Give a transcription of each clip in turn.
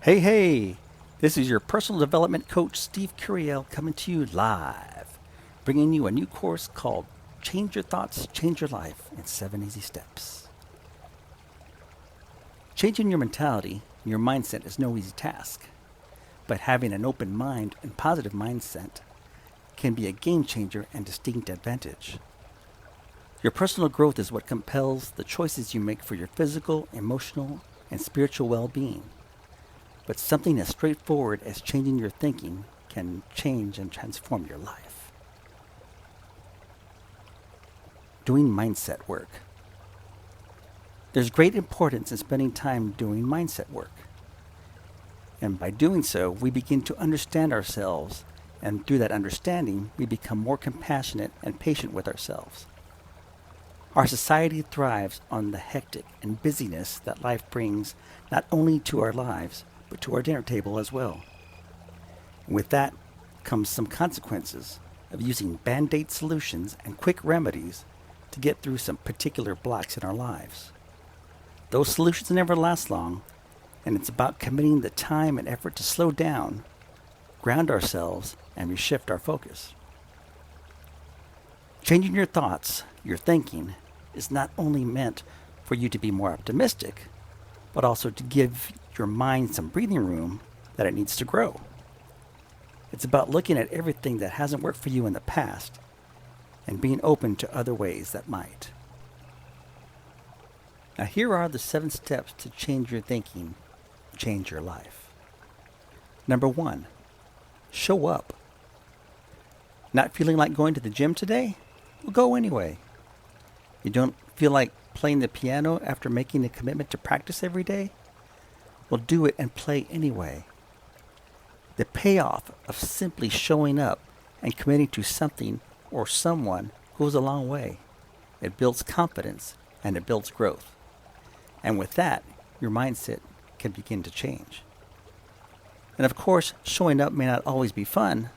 Hey, hey! This is your personal development coach, Steve Curiel, coming to you live, bringing you a new course called Change Your Thoughts, Change Your Life in 7 Easy Steps. Changing your mentality and your mindset is no easy task, but having an open mind and positive mindset can be a game changer and distinct advantage. Your personal growth is what compels the choices you make for your physical, emotional, and spiritual well-being. But something as straightforward as changing your thinking can change and transform your life. Doing mindset work. There's great importance in spending time doing mindset work. And by doing so, we begin to understand ourselves, and through that understanding, we become more compassionate and patient with ourselves. Our society thrives on the hectic and busyness that life brings not only to our lives, but to our dinner table as well. And with that comes some consequences of using band-aid solutions and quick remedies to get through some particular blocks in our lives. Those solutions never last long, and it's about committing the time and effort to slow down, ground ourselves, and reshift our focus. Changing your thoughts, your thinking, is not only meant for you to be more optimistic, but also to give your mind some breathing room that it needs to grow. It's about looking at everything that hasn't worked for you in the past and being open to other ways that might. Now, here are the 7 steps to change your thinking, change your life. Number 1, show up. Not feeling like going to the gym today? Well, go anyway. You don't feel like playing the piano after making a commitment to practice every day? Well, do it and play anyway. The payoff of simply showing up and committing to something or someone goes a long way. It builds confidence and it builds growth. And with that, your mindset can begin to change. And of course, showing up may not always be fun,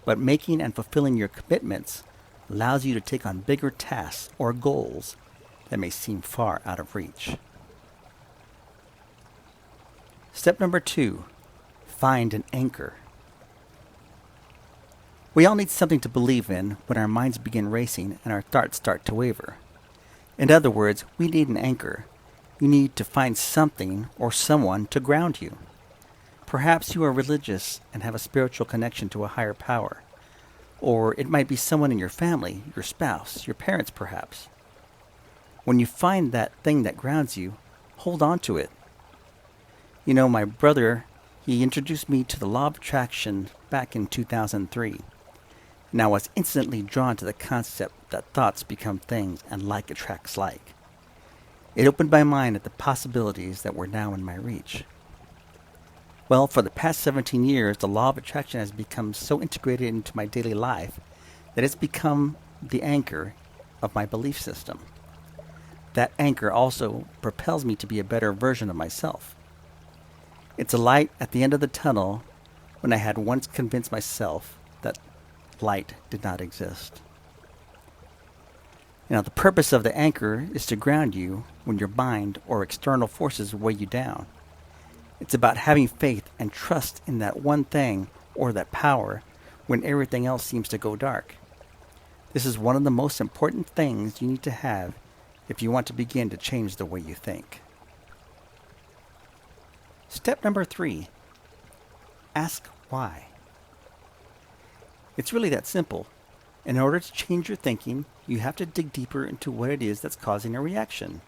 but making and fulfilling your commitments allows you to take on bigger tasks or goals that may seem far out of reach. Step number 2, find an anchor. We all need something to believe in when our minds begin racing and our thoughts start to waver. In other words, we need an anchor. You need to find something or someone to ground you. Perhaps you are religious and have a spiritual connection to a higher power. Or it might be someone in your family, your spouse, your parents perhaps. When you find that thing that grounds you, hold on to it. You know, my brother, he introduced me to the law of attraction back in 2003. And I was instantly drawn to the concept that thoughts become things and like attracts like. It opened my mind at the possibilities that were now in my reach. Well, for the past 17 years, the law of attraction has become so integrated into my daily life that it's become the anchor of my belief system. That anchor also propels me to be a better version of myself. It's a light at the end of the tunnel when I had once convinced myself that light did not exist. Now, the purpose of the anchor is to ground you when your mind or external forces weigh you down. It's about having faith and trust in that one thing or that power when everything else seems to go dark. This is one of the most important things you need to have if you want to begin to change the way you think. Step number 3, ask why. It's really that simple. In order to change your thinking, you have to dig deeper into what it is that's causing a reaction.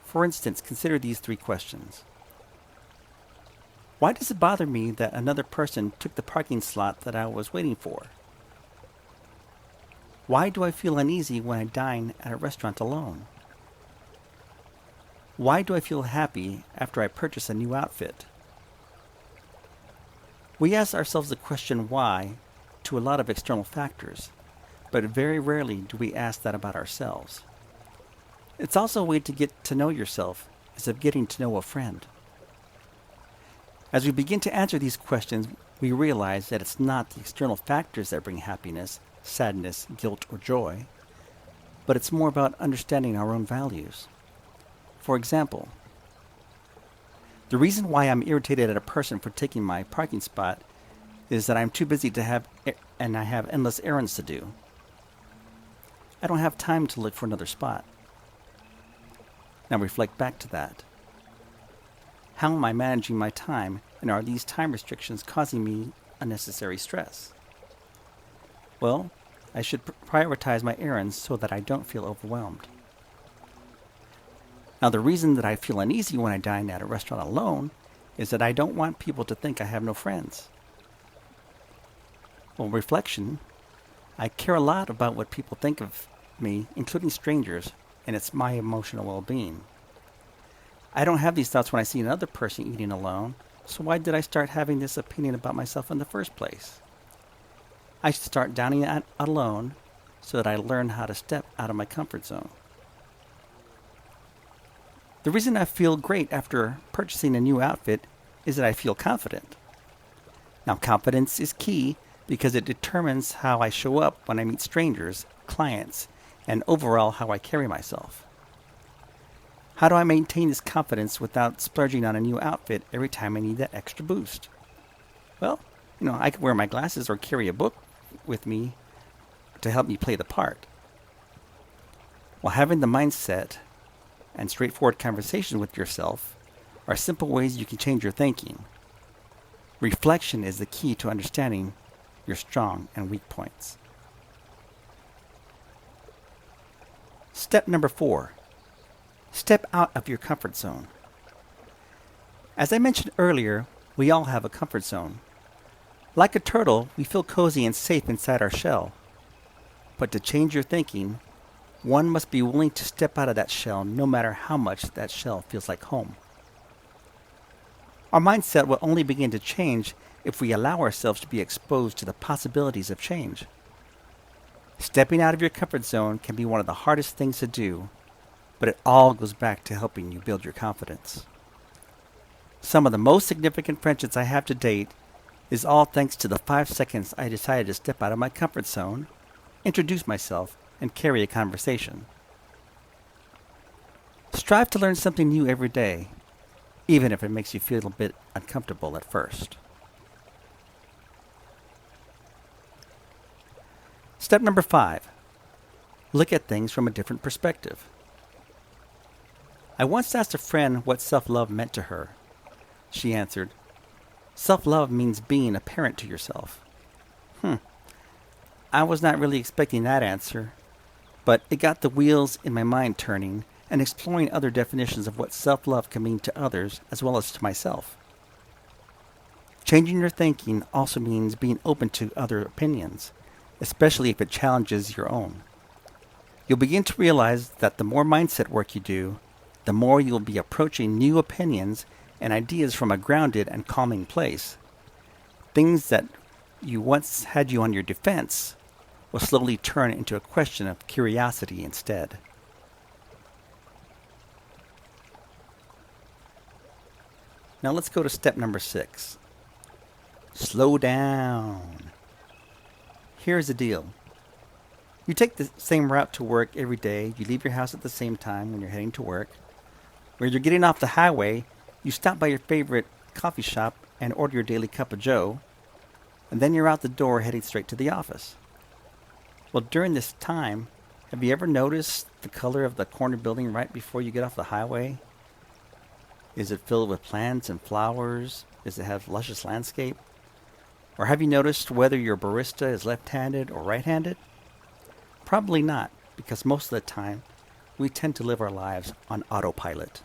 For instance, consider these 3 questions. Why does it bother me that another person took the parking slot that I was waiting for? Why do I feel uneasy when I dine at a restaurant alone? Why do I feel happy after I purchase a new outfit? We ask ourselves the question why to a lot of external factors, but very rarely do we ask that about ourselves. It's also a way to get to know yourself as of getting to know a friend. As we begin to answer these questions, we realize that it's not the external factors that bring happiness, sadness, guilt, or joy, but it's more about understanding our own values. For example, The reason why I'm irritated at a person for taking my parking spot is that I'm too busy to and I have endless errands to do. I don't have time to look for another spot. Now reflect back to that. How am I managing my time, and are these time restrictions causing me unnecessary stress? Well, I should prioritize my errands so that I don't feel overwhelmed. Now, the reason that I feel uneasy when I dine at a restaurant alone is that I don't want people to think I have no friends. Well, reflection, I care a lot about what people think of me, including strangers, and it's my emotional well-being. I don't have these thoughts when I see another person eating alone, so why did I start having this opinion about myself in the first place? I should start dining out alone so that I learn how to step out of my comfort zone. The reason I feel great after purchasing a new outfit is that I feel confident. Now, confidence is key because it determines how I show up when I meet strangers, clients, and overall how I carry myself. How do I maintain this confidence without splurging on a new outfit every time I need that extra boost? Well, I could wear my glasses or carry a book with me to help me play the part. While having the mindset and straightforward conversation with yourself are simple ways you can change your thinking. Reflection is the key to understanding your strong and weak points. Step number 4. Step out of your comfort zone. As I mentioned earlier, we all have a comfort zone. Like a turtle, we feel cozy and safe inside our shell. But to change your thinking, one must be willing to step out of that shell no matter how much that shell feels like home. Our mindset will only begin to change if we allow ourselves to be exposed to the possibilities of change. Stepping out of your comfort zone can be one of the hardest things to do, but it all goes back to helping you build your confidence. Some of the most significant friendships I have to date is all thanks to the 5 seconds I decided to step out of my comfort zone, introduce myself, and carry a conversation. Strive to learn something new every day, even if it makes you feel a bit uncomfortable at first. Step number 5. Look at things from a different perspective. I once asked a friend what self-love meant to her. She answered, "Self-love means being a parent to yourself." I was not really expecting that answer, but it got the wheels in my mind turning and exploring other definitions of what self-love can mean to others as well as to myself. Changing your thinking also means being open to other opinions, especially if it challenges your own. You'll begin to realize that the more mindset work you do, the more you'll be approaching new opinions and ideas from a grounded and calming place. Things that you once had you on your defense will slowly turn into a question of curiosity instead. Now let's go to step number 6. Slow down. Here's the deal. You take the same route to work every day. You leave your house at the same time when you're heading to work. When you're getting off the highway, you stop by your favorite coffee shop and order your daily cup of joe, and then you're out the door heading straight to the office. Well, during this time, have you ever noticed the color of the corner building right before you get off the highway? Is it filled with plants and flowers? Does it have luscious landscape? Or have you noticed whether your barista is left-handed or right-handed? Probably not, because most of the time, we tend to live our lives on autopilot.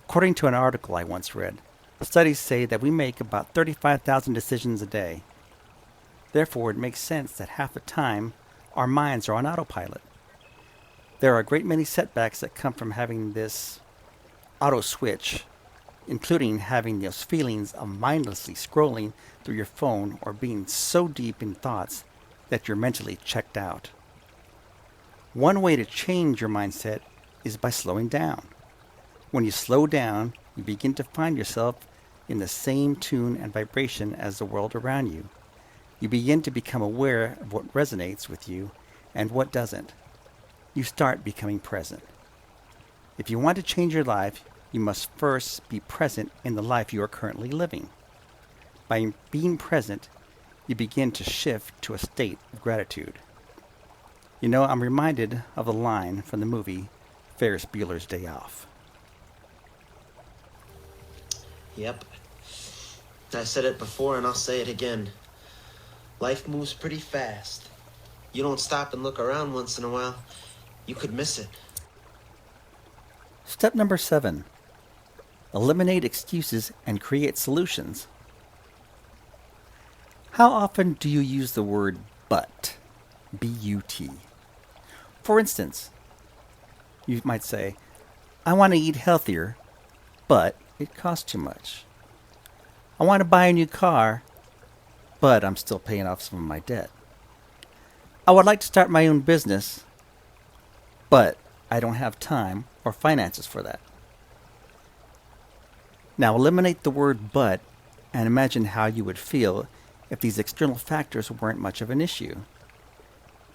According to an article I once read, studies say that we make about 35,000 decisions a day. Therefore, it makes sense that half the time, our minds are on autopilot. There are a great many setbacks that come from having this auto switch, including having those feelings of mindlessly scrolling through your phone or being so deep in thoughts that you're mentally checked out. One way to change your mindset is by slowing down. When you slow down, you begin to find yourself in the same tune and vibration as the world around you. You begin to become aware of what resonates with you and what doesn't. You start becoming present. If you want to change your life, you must first be present in the life you are currently living. By being present, you begin to shift to a state of gratitude. You know, I'm reminded of a line from the movie Ferris Bueller's Day Off. Yep. I said it before and I'll say it again. Life moves pretty fast. You don't stop and look around once in a while, you could miss it. Step number 7. Eliminate excuses and create solutions. How often do you use the word but? B-U-T. For instance, you might say, I want to eat healthier, but it costs too much. I want to buy a new car, but I'm still paying off some of my debt. I would like to start my own business, but I don't have time or finances for that. Now eliminate the word but and imagine how you would feel if these external factors weren't much of an issue.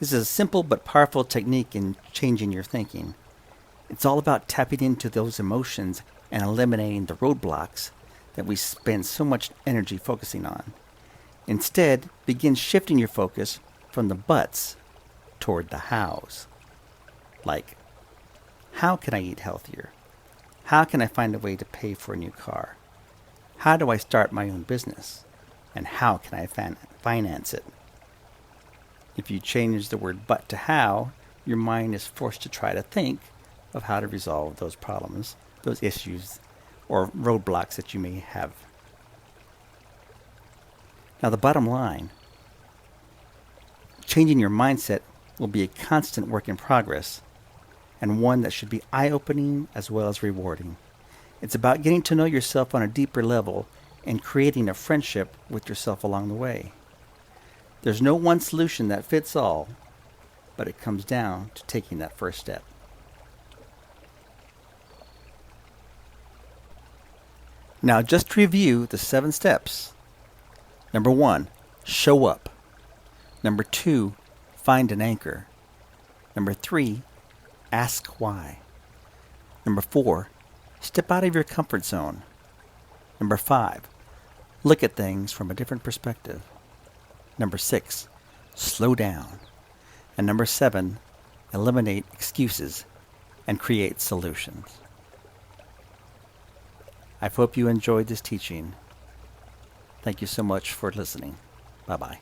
This is a simple but powerful technique in changing your thinking. It's all about tapping into those emotions and eliminating the roadblocks that we spend so much energy focusing on. Instead, begin shifting your focus from the buts toward the hows. Like, how can I eat healthier? How can I find a way to pay for a new car? How do I start my own business? And how can I finance it? If you change the word but to how, your mind is forced to try to think of how to resolve those problems, those issues, or roadblocks that you may have. Now, the bottom line, changing your mindset will be a constant work in progress and one that should be eye-opening as well as rewarding. It's about getting to know yourself on a deeper level and creating a friendship with yourself along the way. There's no one solution that fits all, but it comes down to taking that first step. Now, just to review the 7 steps. Number 1, show up. Number 2, find an anchor. Number 3, ask why. Number 4, step out of your comfort zone. Number 5, look at things from a different perspective. Number 6, slow down. And number 7, eliminate excuses and create solutions. I hope you enjoyed this teaching. Thank you so much for listening. Bye-bye.